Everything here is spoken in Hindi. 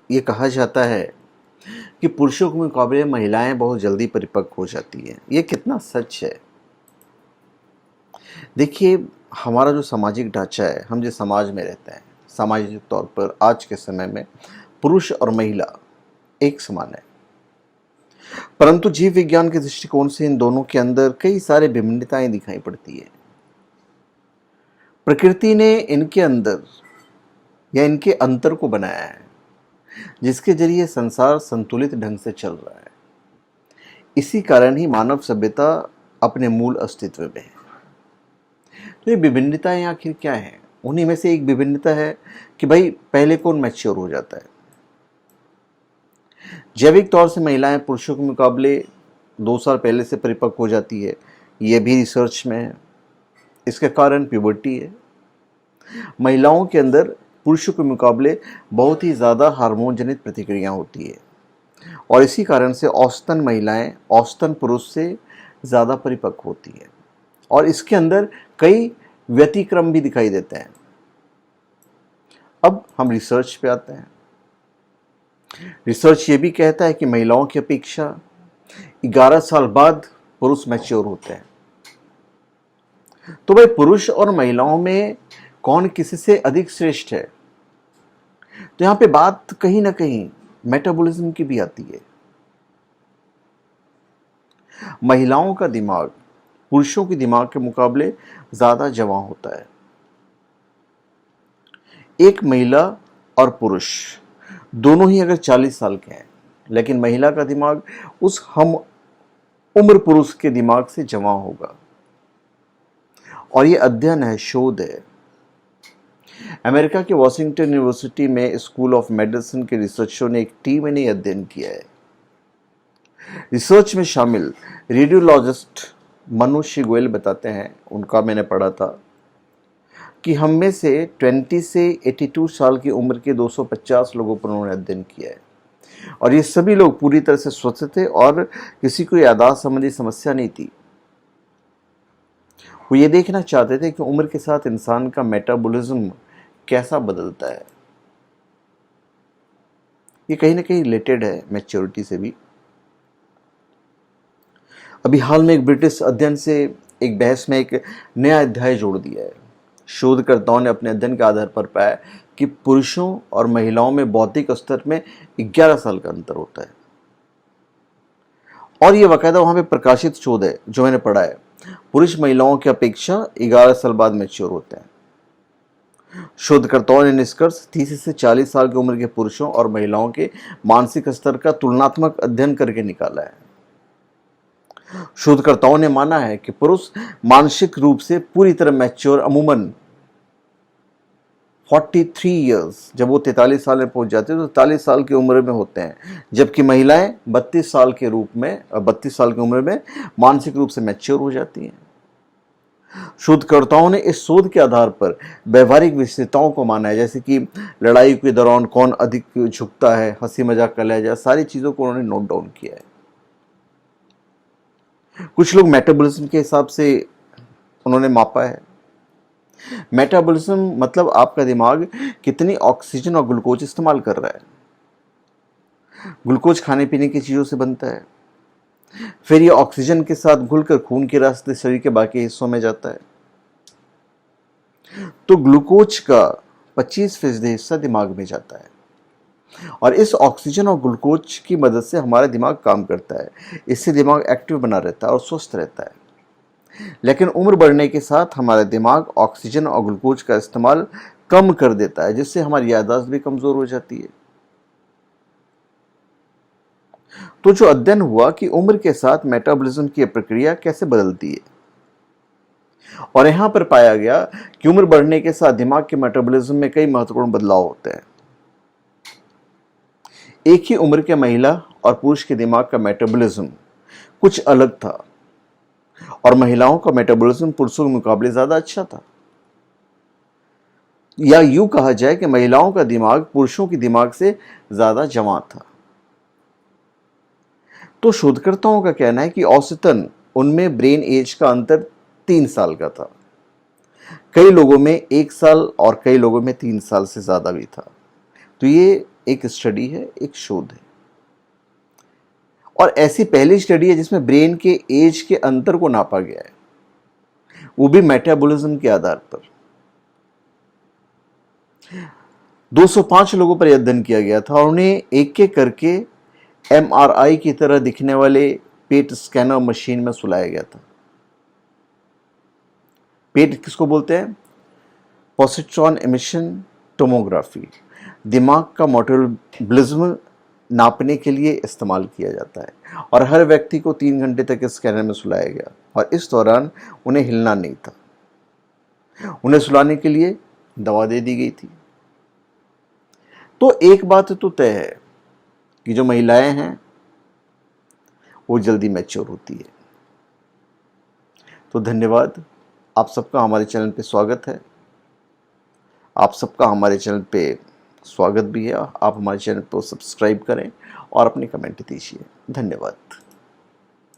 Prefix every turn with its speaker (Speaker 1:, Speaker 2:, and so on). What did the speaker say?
Speaker 1: ये कहा जाता है कि पुरुषों के मुकाबले महिलाएं बहुत जल्दी परिपक्व हो जाती हैं। ये कितना सच है? देखिए, हमारा जो सामाजिक ढांचा है, हम जिस समाज में रहते हैं, सामाजिक तौर पर आज के समय में पुरुष और महिला एक समान है। परंतु जीव विज्ञान के दृष्टिकोण से इन दोनों के अंदर कई सारे भिन्नताएं दिखाई पड़ती है। प्रकृति ने इनके अंदर या इनके अंतर को बनाया है, जिसके जरिए संसार संतुलित ढंग से चल रहा है। इसी कारण ही मानव सभ्यता अपने मूल अस्तित्व में है। तो ये विभिन्नताएं आखिर क्या है? उन्हीं में से एक विभिन्नता है कि भाई पहले कौन मैच्योर हो जाता है। जैविक तौर से महिलाएं पुरुषों के मुकाबले 2 साल पहले से परिपक्व हो जाती है। यह भी रिसर्च में है। इसका कारण प्यूबर्टी है। महिलाओं के अंदर पुरुषों के मुकाबले बहुत ही ज़्यादा हार्मोन जनित प्रतिक्रियाएं होती है और इसी कारण से औसतन महिलाएं औसतन पुरुष से ज़्यादा परिपक्व होती है और इसके अंदर कई व्यतिक्रम भी दिखाई देते हैं। अब हम रिसर्च पे आते हैं। रिसर्च ये भी कहता है कि महिलाओं की अपेक्षा 11 साल बाद पुरुष मैच्योर होते हैं। तो भाई पुरुष और महिलाओं में कौन किसी से अधिक श्रेष्ठ है? तो यहां पे बात कहीं ना कहीं मेटाबॉलिज्म की भी आती है। महिलाओं का दिमाग पुरुषों के दिमाग के मुकाबले ज्यादा जवां होता है। एक महिला और पुरुष दोनों ही अगर 40 साल के हैं, लेकिन महिला का दिमाग उस हम उम्र पुरुष के दिमाग से जवां होगा। और ये अध्ययन है, शोध है। अमेरिका के वॉशिंगटन यूनिवर्सिटी में स्कूल ऑफ मेडिसिन के रिसर्चरों ने एक टीम ने अध्ययन किया है। रिसर्च में शामिल रेडियोलॉजिस्ट मनुष्य गोयल बताते हैं, उनका मैंने पढ़ा था कि हम में से 20 से 82 साल की उम्र के 250 लोगों पर उन्होंने अध्ययन किया है और ये सभी लोग पूरी तरह से स्वस्थ थे और किसी को याददाश्त संबंधी समस्या नहीं थी। वो ये देखना चाहते थे कि उम्र के साथ इंसान का मेटाबॉलिज्म कैसा बदलता है। ये कहीं ना कहीं रिलेटेड है मैच्योरिटी से भी। अभी हाल में एक ब्रिटिश अध्ययन से एक बहस में एक नया अध्याय जोड़ दिया है। शोधकर्ताओं ने अपने अध्ययन के आधार पर पाया कि पुरुषों और महिलाओं में बौद्धिक स्तर में 11 साल का अंतर होता है और ये बाकायदा वहां पे प्रकाशित शोध है जो मैंने पढ़ा है। पुरुष महिलाओं की अपेक्षा 11 साल बाद मैच्योर होते हैं। शोधकर्ताओं ने निष्कर्ष 30 से 40 साल की उम्र के पुरुषों और महिलाओं के मानसिक स्तर का तुलनात्मक अध्ययन करके निकाला है। शोधकर्ताओं ने माना है कि पुरुष मानसिक रूप से पूरी तरह मैच्योर अमूमन 43 इयर्स, जब वो 43 साल में पहुंच जाते हैं तो 43 साल की उम्र में होते हैं, जबकि महिलाएं 32 साल के रूप में 32 साल की उम्र में मानसिक रूप से मैच्योर हो जाती हैं। शोधकर्ताओं ने इस शोध के आधार पर व्यवहारिक विशेषताओं को माना है, जैसे कि लड़ाई के दौरान कौन अधिक झुकता है, हंसी मजाक का लहजा, सारी चीजों को उन्होंने नोट डाउन किया है। कुछ लोग मेटाबॉलिज्म के हिसाब से उन्होंने मापा है। मेटाबॉलिज्म मतलब आपका दिमाग कितनी ऑक्सीजन और ग्लूकोज इस्तेमाल कर रहा है। ग्लूकोज खाने पीने की चीजों से बनता है, फिर ये ऑक्सीजन के साथ घुलकर खून के रास्ते शरीर के बाकी हिस्सों में जाता है। तो ग्लूकोज का 25% हिस्सा दिमाग में जाता है और इस ऑक्सीजन और ग्लूकोज की मदद से हमारा दिमाग काम करता है। इससे दिमाग एक्टिव बना रहता है और स्वस्थ रहता है। लेकिन उम्र बढ़ने के साथ हमारा दिमाग ऑक्सीजन और ग्लूकोज का इस्तेमाल कम कर देता है, जिससे हमारी याददाश्त भी कमजोर हो जाती है। तो जो अध्ययन हुआ कि उम्र के साथ मेटाबॉलिज्म की प्रक्रिया कैसे बदलती है, और यहां पर पाया गया कि उम्र बढ़ने के साथ दिमाग के मेटाबॉलिज्म में कई महत्वपूर्ण बदलाव होते हैं। एक ही उम्र के महिला और पुरुष के दिमाग का मेटाबॉलिज्म कुछ अलग था और महिलाओं का मेटाबॉलिज्म पुरुषों के मुकाबले ज्यादा अच्छा था। या यूं कहा जाए कि महिलाओं का दिमाग पुरुषों के दिमाग से ज्यादा जवां था। तो शोधकर्ताओं का कहना है कि औसतन उनमें ब्रेन एज का अंतर 3 साल का था। कई लोगों में 1 साल और कई लोगों में 3 साल से ज्यादा भी था। तो ये एक स्टडी है, एक शोध है, और ऐसी पहली स्टडी है जिसमें ब्रेन के एज के अंतर को नापा गया है, वो भी मेटाबॉलिज्म के आधार पर। 205 लोगों पर अध्ययन किया गया था और उन्हें एक एक करके MRI की तरह दिखने वाले पेट स्कैनर मशीन में सुलाया गया था। पेट किसको बोलते हैं? Positron emission tomography. दिमाग का मेटाबॉलिज्म नापने के लिए इस्तेमाल किया जाता है और हर व्यक्ति को 3 घंटे तक इस स्कैनर में सुलाया गया और इस दौरान उन्हें हिलना नहीं था। उन्हें सुलाने के लिए दवा दे दी गई थी। तो एक बात तो तय है कि जो महिलाएं हैं वो जल्दी मैच्योर होती है। तो धन्यवाद, आप सबका हमारे चैनल पे स्वागत है। आप सबका हमारे चैनल पे स्वागत भी है। आप हमारे चैनल को सब्सक्राइब करें और अपने कमेंट दीजिए। धन्यवाद।